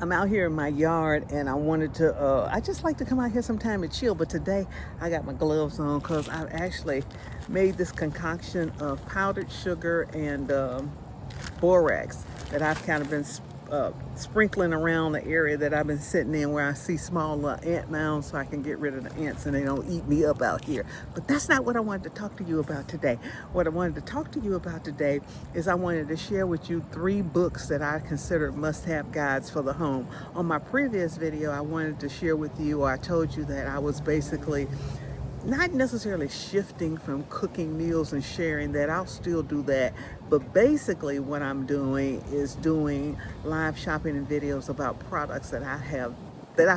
I'm out here in my yard and I wanted to, I just like to come out here sometime and chill, but today I got my gloves on because I've actually made this concoction of powdered sugar and borax that I've kind of been sprinkling around the area that I've been sitting in where I see small ant mounds so I can get rid of the ants and they don't eat me up out here. But that's not what I wanted to talk to you about today. What I wanted to talk to you about today is I wanted to share with you 3 books that I consider must-have guides for the home. On my previous video, I wanted to share with you, or I told you that I was basically not necessarily shifting from cooking meals and sharing that. I'll still do that, but basically what I'm doing is doing live shopping and videos about products that I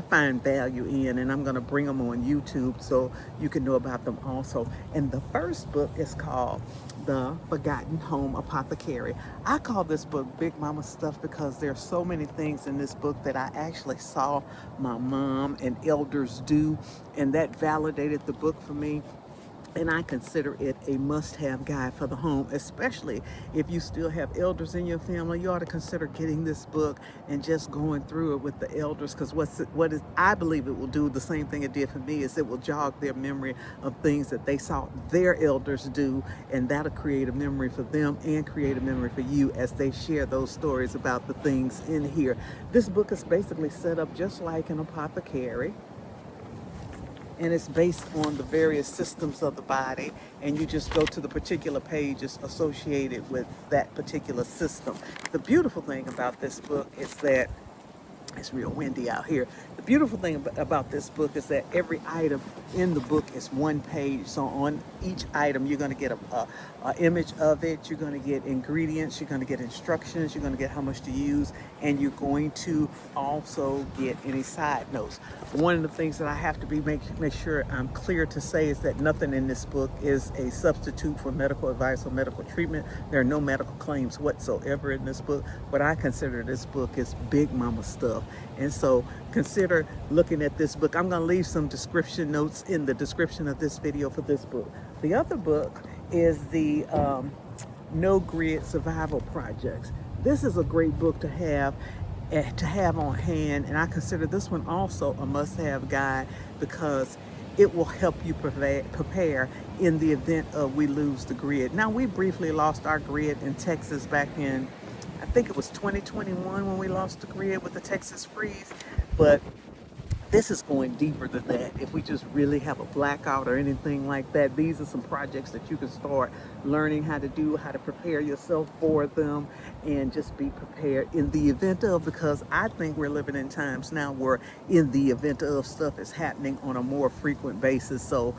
find value in, and I'm going to bring them on YouTube so you can know about them also. And the first book is called The Forgotten Home Apothecary. I call this book Big Mama Stuff because there's so many things in this book that I actually saw my mom and elders do, and that validated the book for me. And I consider it a must-have guide for the home, especially if you still have elders in your family. You ought to consider getting this book and just going through it with the elders, because I believe it will do the same thing it did for me, is it will jog their memory of things that they saw their elders do, and that'll create a memory for them and create a memory for you as they share those stories about the things in here. This book is basically set up just like an apothecary, and it's based on the various systems of the body, and you just go to the particular pages associated with that particular system. The beautiful thing about this book is that it's real windy out here. The beautiful thing about this book is that every item in the book is one page. So on each item, you're going to get a image of it. You're going to get ingredients. You're going to get instructions. You're going to get how much to use. And you're going to also get any side notes. One of the things that I have to make sure I'm clear to say is that nothing in this book is a substitute for medical advice or medical treatment. There are no medical claims whatsoever in this book. What I consider this book is Big Mama stuff. And so consider looking at this book. I'm going to leave some description notes in the description of this video for this book. The other book is the No Grid Survival Projects. This is a great book to have on hand, and I consider this one also a must-have guide because it will help you prepare in the event of we lose the grid. Now, we briefly lost our grid in Texas back in, I think it was 2021 when we lost the grid with the Texas freeze, but this is going deeper than that. If we just really have a blackout or anything like that, these are some projects that you can start learning how to do, how to prepare yourself for them, and just be prepared in the event of, because I think we're living in times now where in the event of stuff is happening on a more frequent basis. So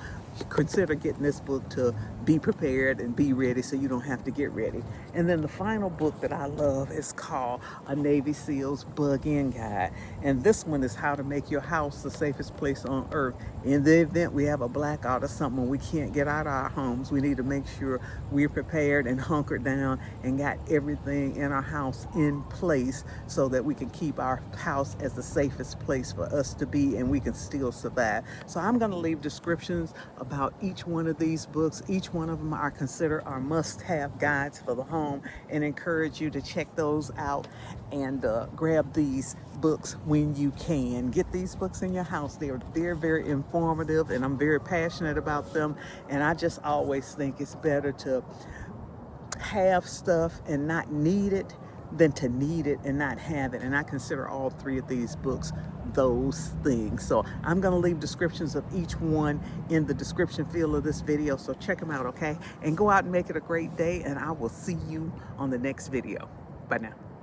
consider getting this book to be prepared and be ready so you don't have to get ready. And then the final book that I love is called A Navy SEAL's Bug-In Guide. And this one is how to make your house the safest place on earth. In the event we have a blackout or something, we can't get out of our homes, we need to make sure we're prepared and hunkered down and got everything in our house in place so that we can keep our house as the safest place for us to be and we can still survive. So I'm going to leave descriptions about each one of these books. Each one of them are considered our must-have guides for the home, and encourage you to check those out and grab these books when you can. Get these books in your house. They're very informative, and I'm very passionate about them, and I just always think it's better to have stuff and not need it than to need it and not have it. And I consider all 3 of these books those things. So I'm going to leave descriptions of each one in the description field of this video. So check them out, okay? And go out and make it a great day. And I will see you on the next video. Bye now.